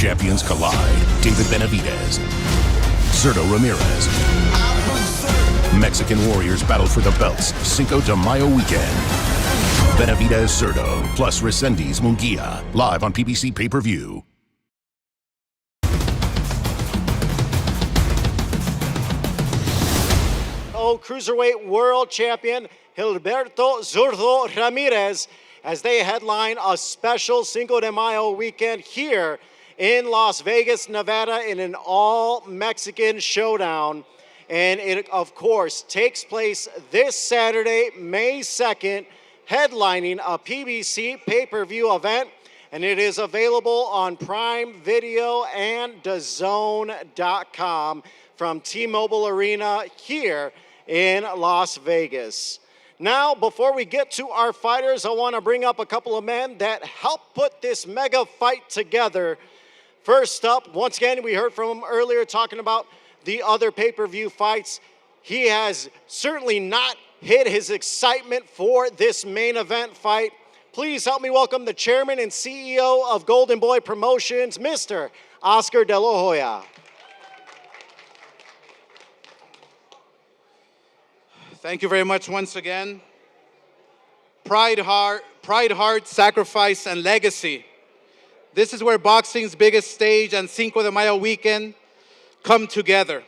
champions collide. David Benavidez, Zurdo Ramirez. Mexican warriors battle for the belts Cinco de Mayo weekend. Benavidez Zurdo plus Resendiz Munguia. Live on PBC pay-per-view. Cruiserweight World Champion Gilberto Zurdo Ramirez as they headline a special Cinco de Mayo weekend here in Las Vegas, Nevada in an all-Mexican showdown. And it, of course, takes place this Saturday, May 2nd, headlining a PBC pay-per-view event. And it is available on Prime Video and DAZN.com from T-Mobile Arena here in Las Vegas. Now, before we get to our fighters, I want to bring up a couple of men that helped put this mega fight together. First up, once again, we heard from him earlier talking about the other pay-per-view fights. He has certainly not hid his excitement for this main event fight. Please help me welcome the chairman and CEO of Golden Boy Promotions, Mr. Oscar De La Hoya. Thank you very much once again. Pride, heart, sacrifice, and legacy. This is where boxing's biggest stage and Cinco de Mayo weekend come together.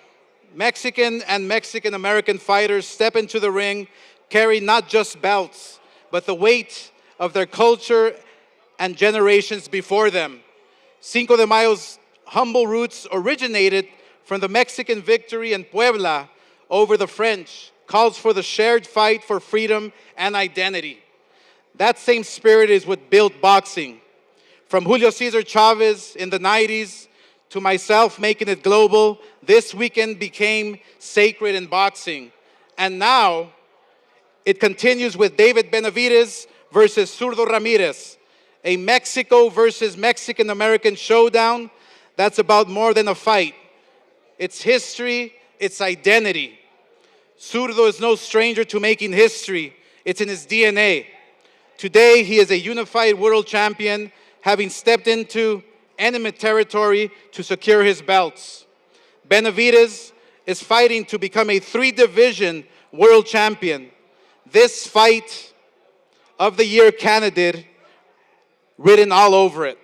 Mexican and Mexican-American fighters step into the ring, carry not just belts, but the weight of their culture and generations before them. Cinco de Mayo's humble roots originated from the Mexican victory in Puebla over the French, calls for the shared fight for freedom and identity. That same spirit is what built boxing. From Julio Cesar Chavez in the 90s to myself making it global, this weekend became sacred in boxing. And now it continues with David Benavidez versus Zurdo Ramirez, a Mexico versus Mexican-American showdown that's about more than a fight. It's history, it's identity. Zurdo is no stranger to making history. It's in his DNA. Today, he is a unified world champion, having stepped into enemy territory to secure his belts. Benavidez is fighting to become a 3-division world champion. This fight of the year candidate written all over it.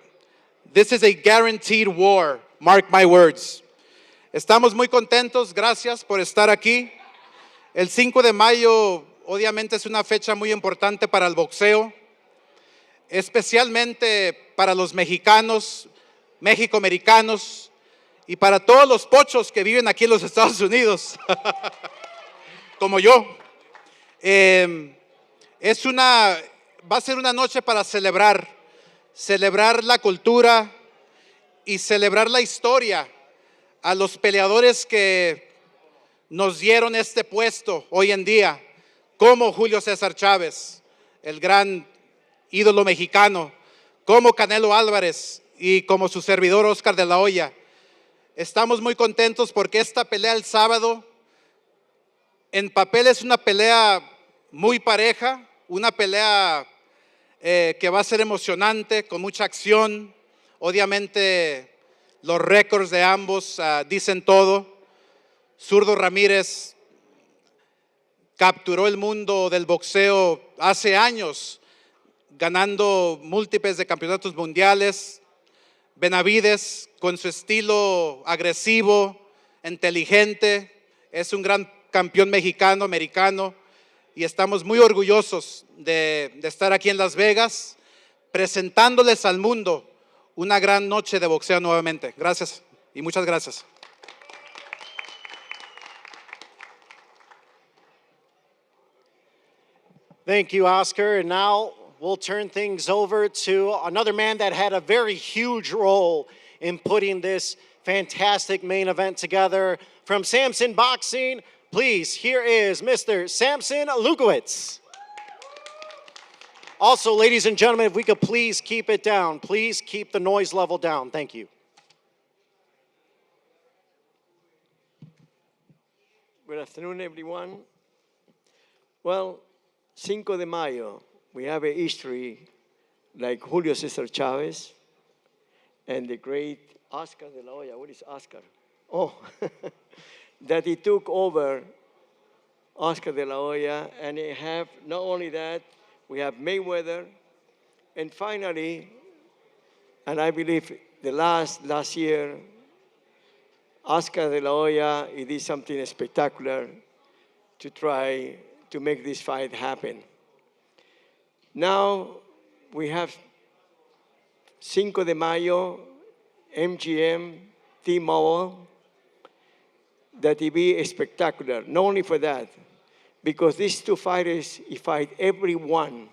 This is a guaranteed war, mark my words. Estamos muy contentos, gracias por estar aquí. El 5 de mayo obviamente es una fecha muy importante para el boxeo, especialmente para los mexicanos, mexicoamericanos y para todos los pochos que viven aquí en los Estados Unidos, como yo. Va a ser una noche para celebrar la cultura y celebrar la historia a los peleadores que nos dieron este puesto hoy en día, como Julio César Chávez, el gran ídolo mexicano, como Canelo Álvarez y como su servidor Oscar de la Hoya. Estamos muy contentos porque esta pelea el sábado en papel es una pelea muy pareja, una pelea que va a ser emocionante, con mucha acción. Obviamente los récords de ambos dicen todo. Zurdo Ramírez capturó el mundo del boxeo hace años, ganando múltiples de campeonatos mundiales. Benavidez, con su estilo agresivo, inteligente, es un gran campeón mexicano, americano, y estamos muy orgullosos de estar aquí en Las Vegas, presentándoles al mundo una gran noche de boxeo nuevamente. Gracias y muchas gracias. Thank you, Oscar. And now we'll turn things over to another man that had a very huge role in putting this fantastic main event together. From Samson Boxing, please, here is Mr. Samson Lukowitz. Also, ladies and gentlemen, if we could please keep it down. Please keep the noise level down. Thank you. Good afternoon, everyone. Well, Cinco de Mayo, we have a history like Julio Cesar Chavez, and the great Oscar de la Hoya. What is Oscar? Oh, that he took over Oscar de la Hoya, and he have not only that, we have Mayweather, and finally, and I believe the last year, Oscar de la Hoya, he did something spectacular to try to make this fight happen. Now we have Cinco de Mayo, MGM, T-Mobile, that will be spectacular. Not only for that, because these two fighters, he fight everyone.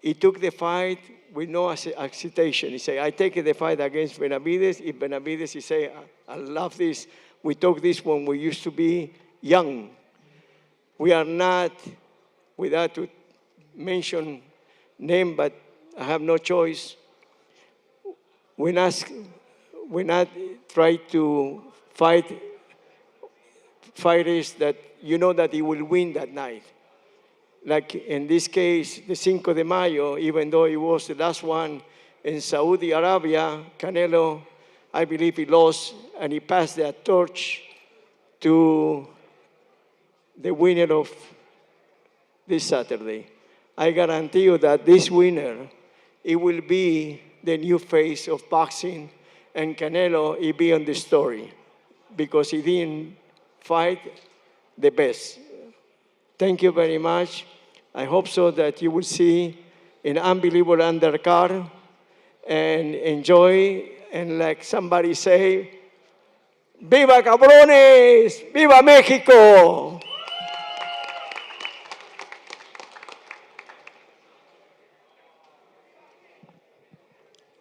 He took the fight with no hesitation. He said, I take the fight against Benavidez. If Benavidez, he say, I love this. We took this when we used to be young. We are not, without to mention name, but I have no choice. We're not try to fight fighters that you know that he will win that night. Like in this case, the Cinco de Mayo, even though it was the last one in Saudi Arabia, Canelo, I believe he lost, and he passed that torch to the winner of this Saturday. I guarantee you that this winner, it will be the new face of boxing, and Canelo, he be on the story because he didn't fight the best. Thank you very much. I hope so that you will see an unbelievable undercard and enjoy, and like somebody say, ¡Viva cabrones! ¡Viva México!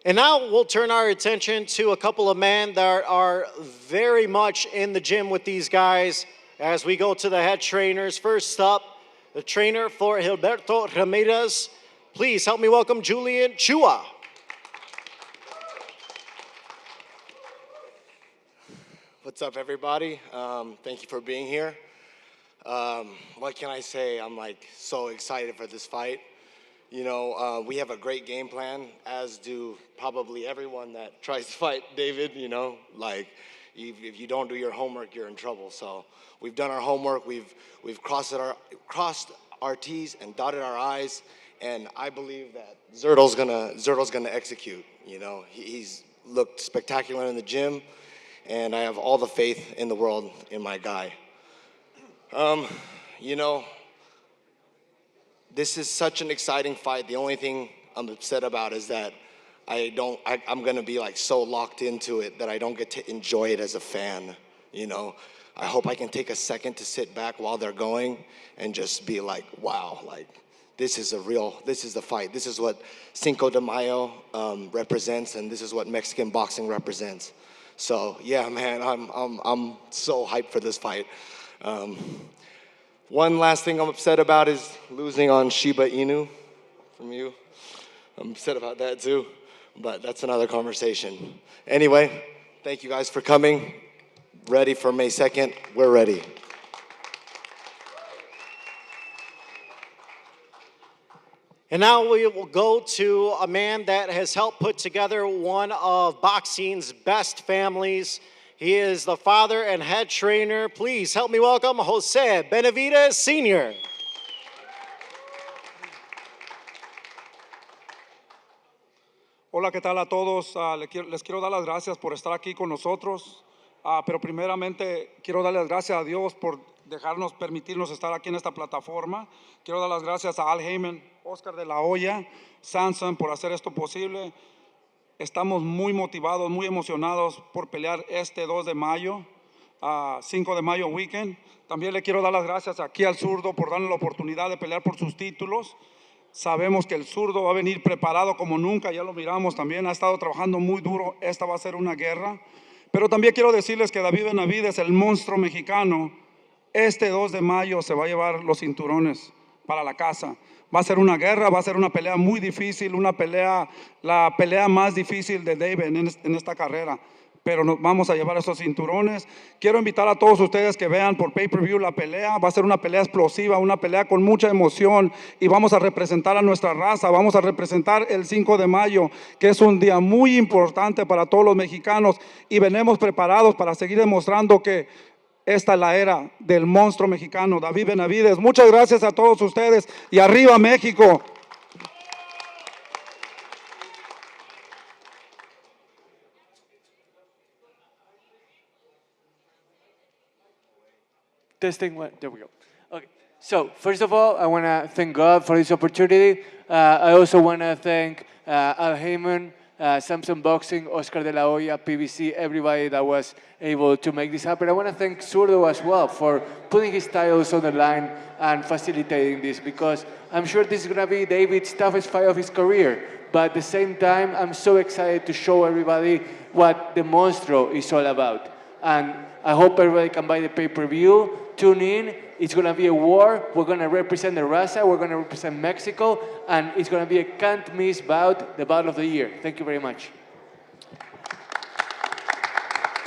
And now we'll turn our attention to a couple of men that are very much in the gym with these guys as we go to the head trainers. First up, the trainer for Zurdo Ramirez. Please help me welcome Julian Chua. What's up, everybody? Thank you for being here. What can I say? I'm like so excited for this fight. You know, we have a great game plan, as do probably everyone that tries to fight David. You know, like if you don't do your homework, you're in trouble. So we've done our homework. We've crossed our T's and dotted our I's, and I believe that Zurdo's gonna execute. You know, he's looked spectacular in the gym, and I have all the faith in the world in my guy. You know, this is such an exciting fight. The only thing I'm upset about is that I'm gonna be like so locked into it that I don't get to enjoy it as a fan, you know. I hope I can take a second to sit back while they're going and just be like, wow, like this is the fight. This is what Cinco de Mayo represents, and this is what Mexican boxing represents. So yeah, man, I'm so hyped for this fight. One last thing I'm upset about is losing on Shiba Inu from you. I'm upset about that too, but that's another conversation. Anyway, thank you guys for coming. Ready for May 2nd? We're ready. And now we will go to a man that has helped put together one of boxing's best families. He is the father and head trainer. Please help me welcome Jose Benavidez Sr. Hola, ¿qué tal a todos? Les quiero dar las gracias por estar aquí con nosotros, pero primeramente quiero darles gracias a Dios por permitirnos estar aquí en esta plataforma. Quiero dar las gracias a Al Heyman, Oscar de la Hoya, Samson por hacer esto posible. Estamos muy motivados, muy emocionados por pelear este 2 de mayo, 5 de mayo weekend. También le quiero dar las gracias aquí al Zurdo por darnos la oportunidad de pelear por sus títulos. Sabemos que el Zurdo va a venir preparado como nunca, ya lo miramos también, ha estado trabajando muy duro. Esta va a ser una guerra. Pero también quiero decirles que David Benavidez, el monstruo mexicano, este 2 de mayo se va a llevar los cinturones para la casa. Va a ser una guerra, va a ser una pelea muy difícil, la pelea más difícil de David en esta carrera. pero nos vamos a llevar esos cinturones. Quiero invitar a todos ustedes que vean por pay-per-view la pelea. Va a ser una pelea explosiva, una pelea con mucha emoción y vamos a representar a nuestra raza, vamos a representar el 5 de mayo, que es un día muy importante para todos los mexicanos y venimos preparados para seguir demostrando que esta es la era del monstruo mexicano, David Benavidez. Muchas gracias a todos ustedes y arriba México. Testing one. There we go. Okay. So first of all, I want to thank God for this opportunity. I also want to thank Al Heyman, Samson Boxing, Oscar de la Hoya, PBC, everybody that was able to make this happen. I want to thank Zurdo as well for putting his titles on the line and facilitating this, because I'm sure this is going to be David's toughest fight of his career. But at the same time, I'm so excited to show everybody what the Monstro is all about. And I hope everybody can buy the pay-per-view, tune in. It's going to be a war. We're going to represent the Raza. We're going to represent Mexico. And it's going to be a can't-miss bout, the bout of the year. Thank you very much.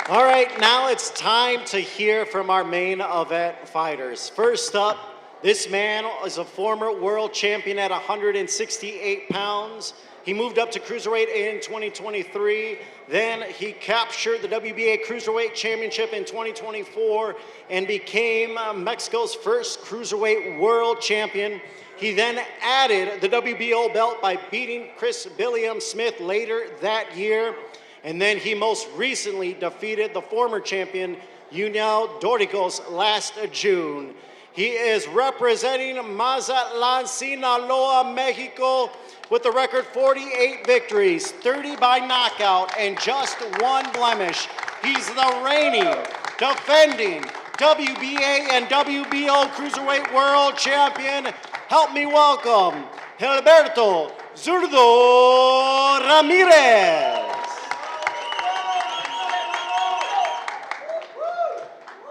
All right, now it's time to hear from our main event fighters. First up, this man is a former world champion at 168 pounds. He moved up to cruiserweight in 2023. Then he captured the WBA Cruiserweight Championship in 2024 and became Mexico's first cruiserweight world champion. He then added the WBO belt by beating Chris Billiam Smith later that year. And then he most recently defeated the former champion, Yuniel Doricos, last June. He is representing Mazatlan, Sinaloa, Mexico, with the record 48 victories, 30 by knockout, and just one blemish. He's the reigning, defending WBA and WBO Cruiserweight World Champion. Help me welcome Gilberto Zurdo Ramirez.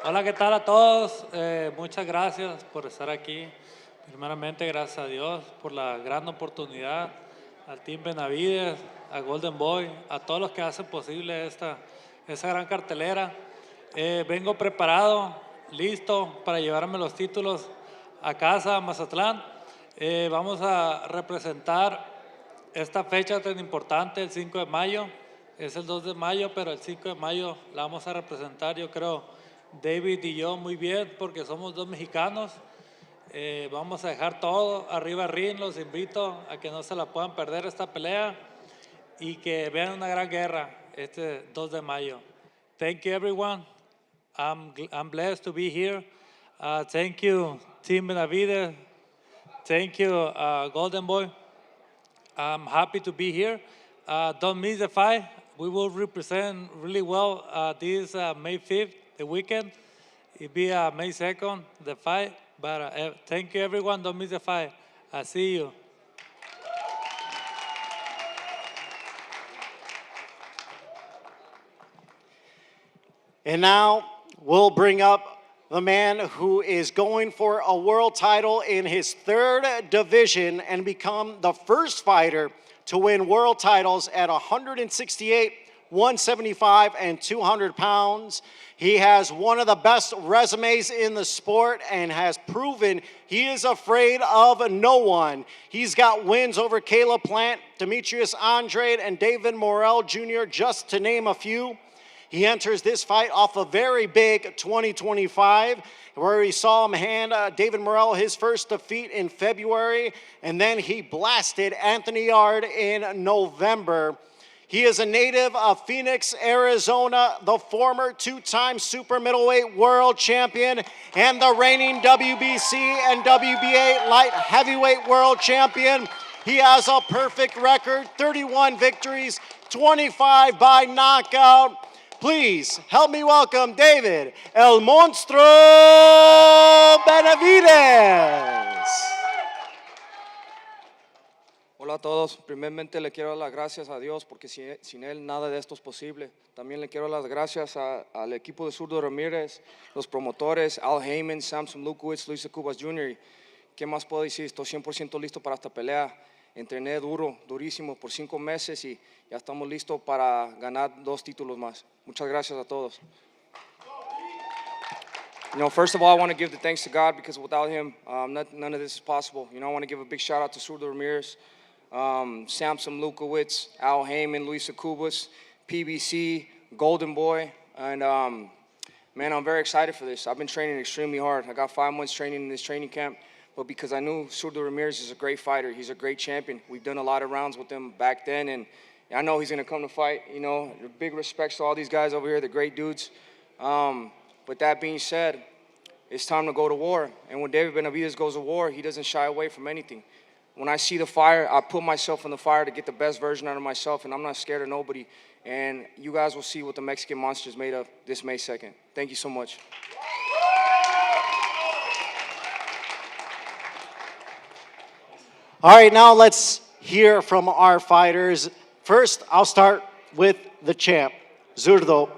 Hola, ¿qué tal a todos? Muchas gracias por estar aquí. Primeramente, gracias a Dios por la gran oportunidad, al Team Benavidez, a Golden Boy, a todos los que hacen posible esa gran cartelera. Vengo preparado, listo para llevarme los títulos a casa, a Mazatlán. Vamos a representar esta fecha tan importante, el 5 de mayo. Es el 2 de mayo, pero el 5 de mayo la vamos a representar, yo creo, David y yo muy bien, porque somos dos mexicanos. Vamos a dejar todo arriba ring. Los invito a que no se la puedan perder esta pelea y que vean una gran guerra este 2 de mayo. Thank you, everyone. I'm blessed to be here. Thank you, Team Benavidez. Thank you, Golden Boy. I'm happy to be here. Don't miss the fight. We will represent really well this May 5th, the weekend. It'll be May 2nd, the fight. But thank you, everyone. Don't miss the fight. I see you. And now we'll bring up the man who is going for a world title in his third division and become the first fighter to win world titles at 168, 175, and 200 pounds. He has one of the best resumes in the sport and has proven he is afraid of no one. He's got wins over Caleb Plant, Demetrius Andrade, and David Morrell Jr., just to name a few. He enters this fight off a very big 2025, where we saw him hand David Morrell his first defeat in February, and then he blasted Anthony Yard in November. He is a native of Phoenix, Arizona, the former two-time super middleweight world champion and the reigning WBC and WBA light heavyweight world champion. He has a perfect record, 31 victories, 25 by knockout. Please help me welcome David El Monstro Benavidez. Hola a todos. Primeramente le quiero dar las gracias a Dios porque sin Él nada de esto es posible. También le quiero dar las gracias al equipo de Zurdo Ramirez, los promotores, Al Heyman, Samson Lukowitz, Luis Cubas Jr. ¿Qué más puedo decir? Estoy 100% listo para esta pelea. entrené duro, durísimo por 5 meses y ya estamos listos para ganar 2 títulos más. Muchas gracias a todos. You know, first of all, I want to give the thanks to God because without him, none of this is possible. You know, I want to give a big shout out to Zurdo Ramirez, Samson Lukowitz, Al Heyman, Luis Kubas, PBC, Golden Boy, and man, I'm very excited for this. I've been training extremely hard. I got 5 months training in this training camp, but because I knew Zurdo Ramirez is a great fighter, he's a great champion. We've done a lot of rounds with him back then, and I know he's going to come to fight. You know, big respects to all these guys over here, the great dudes. But that being said, it's time to go to war. And when David Benavidez goes to war, he doesn't shy away from anything. When I see the fire, I put myself in the fire to get the best version out of myself, and I'm not scared of nobody. And you guys will see what the Mexican Monster is made of this May 2nd. Thank you so much. All right, now let's hear from our fighters. First, I'll start with the champ, Zurdo.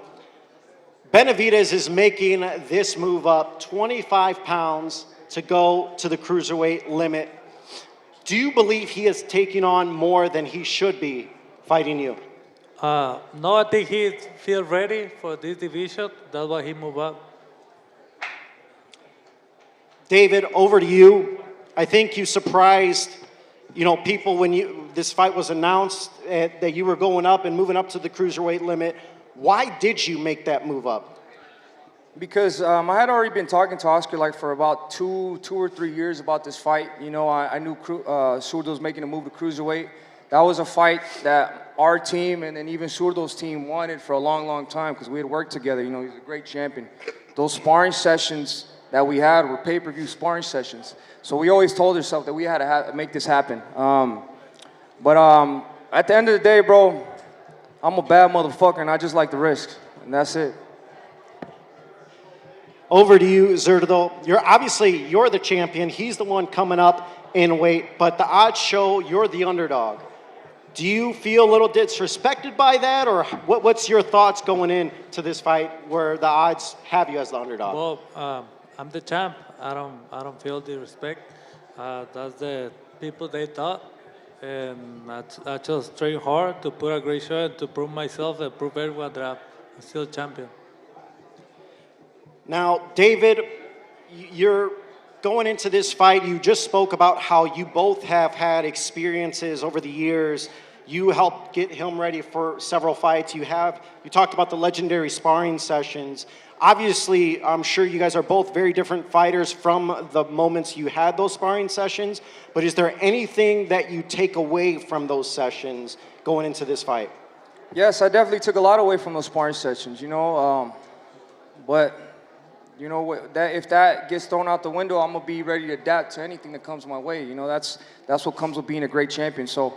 Benavidez is making this move up 25 pounds to go to the cruiserweight limit. Do you believe he is taking on more than he should be fighting you? No, I think he feels ready for this division. That's why he moved up. David, over to you. I think you surprised, people when this fight was announced that you were going up and moving up to the cruiserweight limit. Why did you make that move up? Because I had already been talking to Oscar for about two or 3 years about this fight. You know, I knew Zurdo was making a move to cruiserweight. That was a fight that our team and then even Zurdo's team wanted for a long, long time because we had worked together. You know, he's a great champion. Those sparring sessions that we had were pay-per-view sparring sessions. So we always told ourselves that we had to make this happen. But at the end of the day, bro, I'm a bad motherfucker, and I just like the risk, and that's it. Over to you, Zurdo. You're the champion. He's the one coming up in weight, but the odds show you're the underdog. Do you feel a little disrespected by that, or what's your thoughts going into this fight where the odds have you as the underdog? Well, I'm the champ. I don't feel the respect. That's the people they thought. And I just train hard to put a great show and to prove myself and prove everyone that I'm still champion. Now, David, you're going into this fight. You just spoke about how you both have had experiences over the years. You helped get him ready for several fights. You talked about the legendary sparring sessions. Obviously, I'm sure you guys are both very different fighters from the moments you had those sparring sessions, but is there anything that you take away from those sessions going into this fight? Yes, I definitely took a lot away from those sparring sessions, but if that gets thrown out the window, I'm gonna be ready to adapt to anything that comes my way. You know, that's what comes with being a great champion. So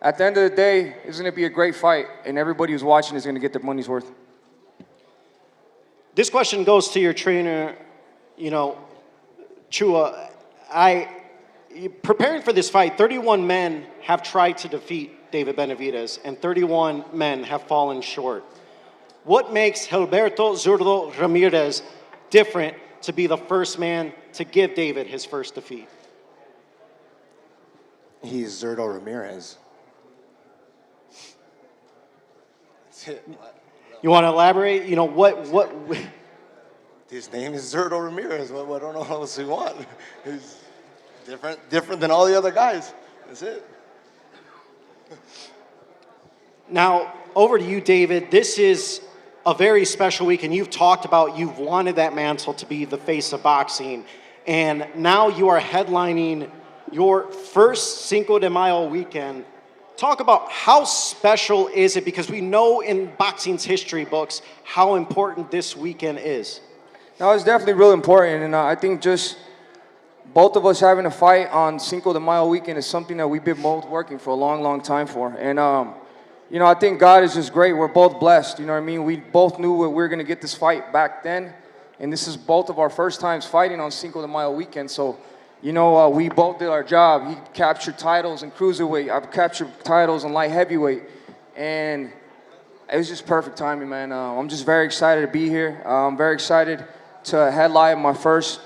at the end of the day, it's gonna be a great fight, and everybody who's watching is gonna get their money's worth. This question goes to your trainer, Chua. Preparing for this fight, 31 men have tried to defeat David Benavidez, and 31 men have fallen short. What makes Gilberto Zurdo Ramirez different to be the first man to give David his first defeat? He's Zurdo Ramirez. That's it. You want to elaborate? What? His name is Zurdo Ramirez. I don't know what else you want. He's different than all the other guys. That's it. Now, over to you, David. This is a very special week, and you've talked about you've wanted that mantle to be the face of boxing, and now you are headlining your first Cinco de Mayo weekend. Talk about how special is it, because we know in boxing's history books how important this weekend is. No, it's definitely real important, and I think just both of us having a fight on Cinco de Mayo weekend is something that we've been both working for a long, long time for. And, I think God is just great. We're both blessed, you know what I mean? We both knew we were going to get this fight back then, and this is both of our first times fighting on Cinco de Mayo weekend, so we both did our job. He captured titles in cruiserweight. I've captured titles in light heavyweight. And it was just perfect timing, man. I'm just very excited to be here. I'm very excited to headline my first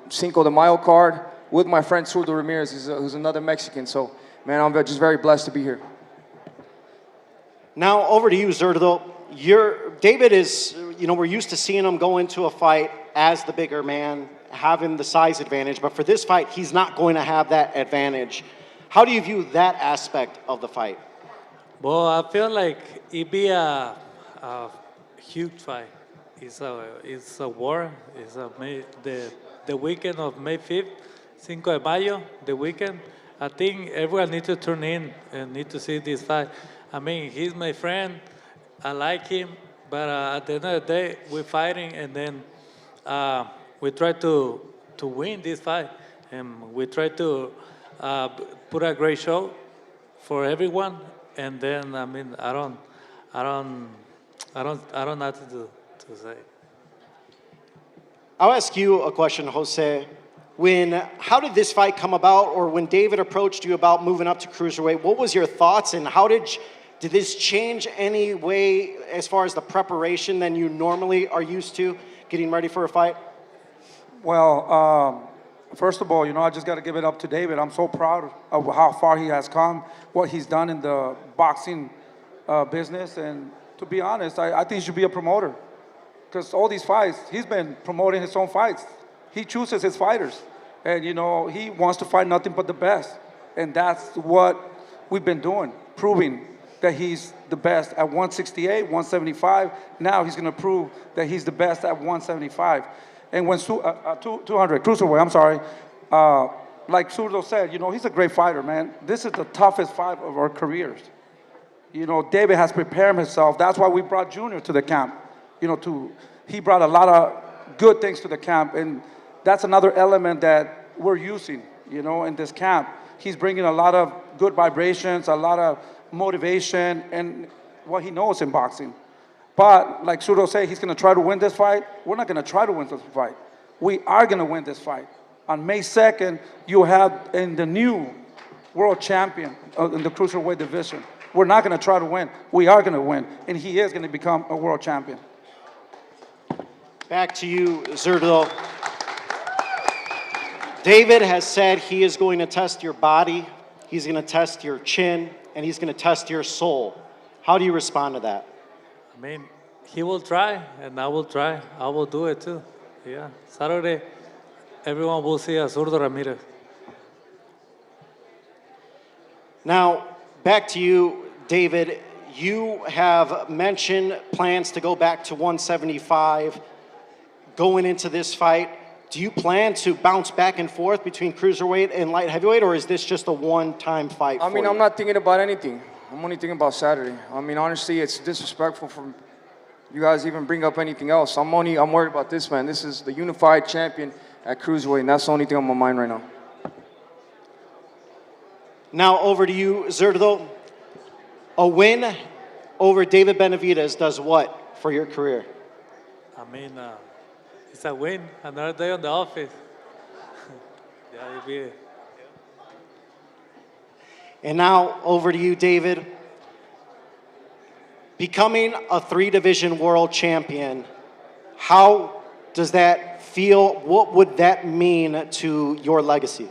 Cinco de Mayo card with my friend Zurdo Ramirez, who's another Mexican. So man, I'm just very blessed to be here. Now over to you, Zurdo. David is, we're used to seeing him go into a fight as the bigger man, having the size advantage, but for this fight, he's not going to have that advantage. How do you view that aspect of the fight? Well, I feel like it'd be a huge fight. It's a war. It's the weekend of May 5th, Cinco de Mayo, the weekend. I think everyone needs to tune in and need to see this fight. I mean, he's my friend. I like him, but at the end of the day, we're fighting, and then we try to win this fight, and we try to put a great show for everyone. And then, I mean, I don't know what to say. I'll ask you a question, Jose. How did this fight come about, or when David approached you about moving up to cruiserweight, what was your thoughts, and how did this change any way as far as the preparation than you normally are used to getting ready for a fight? Well, first of all, I just got to give it up to David. I'm so proud of how far he has come, what he's done in the boxing business. And to be honest, I think he should be a promoter. Because all these fights, he's been promoting his own fights. He chooses his fighters. And, he wants to fight nothing but the best. And that's what we've been doing, proving that he's the best at 168, 175. Now he's going to prove that he's the best at 175. And when 200, cruiserweight, I'm sorry, like Zurdo said, he's a great fighter, man. This is the toughest fight of our careers. David has prepared himself. That's why we brought Junior to the camp. He brought a lot of good things to the camp, and that's another element that we're using, in this camp. He's bringing a lot of good vibrations, a lot of motivation, and what he knows in boxing. But like Zurdo said, he's going to try to win this fight. We're not going to try to win this fight. We are going to win this fight. On May 2nd, you have in the new world champion in the cruiserweight division. We're not going to try to win. We are going to win, and he is going to become a world champion. Back to you, Zurdo. David has said he is going to test your body, he's going to test your chin, and he's going to test your soul. How do you respond to that? I mean, he will try, and I will try. I will do it too. Yeah. Saturday, everyone will see a Zurdo Ramirez. Now, back to you, David. You have mentioned plans to go back to 175 going into this fight. Do you plan to bounce back and forth between cruiserweight and light heavyweight, or is this just a one-time fight for you? I'm not thinking about anything. I'm only thinking about Saturday. I mean, honestly, it's disrespectful for you guys to even bring up anything else. I'm worried about this, man. This is the unified champion at cruiserweight, and that's the only thing on my mind right now. Now over to you, Zurdo. A win over David Benavidez does what for your career? I mean, it's a win. Another day on the office. Yeah, it'll be. And now over to you, David. Becoming a 3-division world champion, how does that feel? What would that mean to your legacy?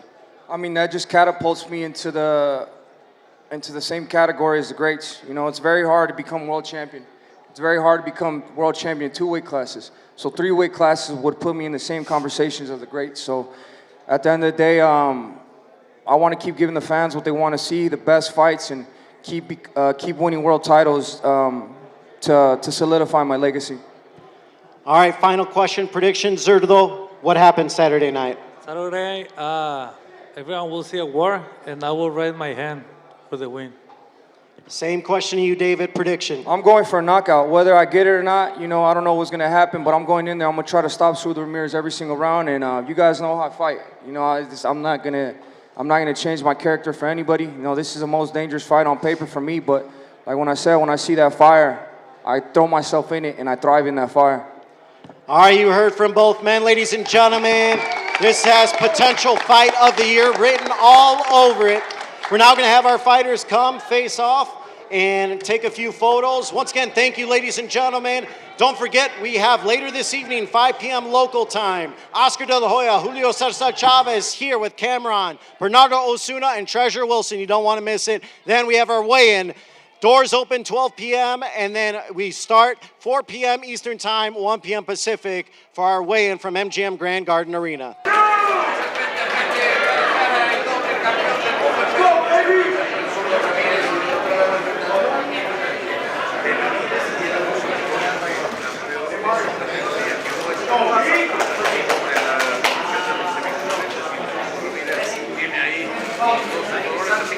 I mean, that just catapults me into the same category as the greats. It's very hard to become world champion. It's very hard to become world champion in 2 weight classes. So 3 weight classes would put me in the same conversations of the greats. So at the end of the day, I want to keep giving the fans what they want to see, the best fights, and keep winning world titles to solidify my legacy. All right, final question, prediction, Zurdo. What happened Saturday night? Saturday, everyone will see a war, and I will raise my hand for the win. Same question to you, David. Prediction. I'm going for a knockout. Whether I get it or not, I don't know what's going to happen, but I'm going in there. I'm going to try to stop Zurdo Ramirez every single round, and you guys know how I fight. I'm not going to change my character for anybody. This is the most dangerous fight on paper for me, but like when I see that fire, I throw myself in it, and I thrive in that fire. All right, you heard from both men, ladies and gentlemen. This has potential fight of the year written all over it. We're now going to have our fighters come face off and take a few photos. Once again, thank you, ladies and gentlemen. Don't forget, we have later this evening, 5 p.m. local time, Oscar De La Hoya, Julio Cesar Chavez here with Cameron, Bernardo Osuna, and Treasure Wilson. You don't want to miss it. Then we have our weigh-in. Doors open 12 p.m. and then we start 4 p.m. Eastern Time, 1 p.m. Pacific for our weigh-in from MGM Grand Garden Arena.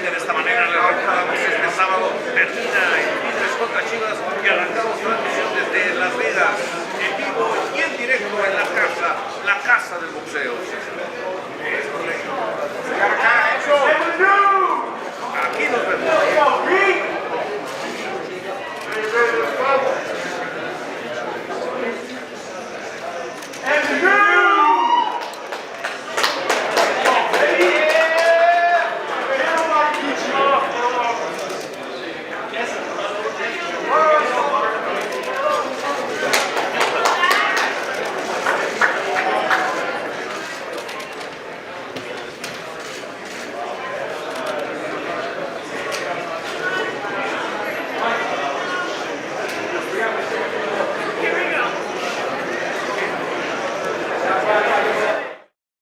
De esta manera le recordamos que este sábado termina el Tigres contra Chivas y arrancamos transmisión desde Las Vegas, en vivo y en directo en la casa del boxeo.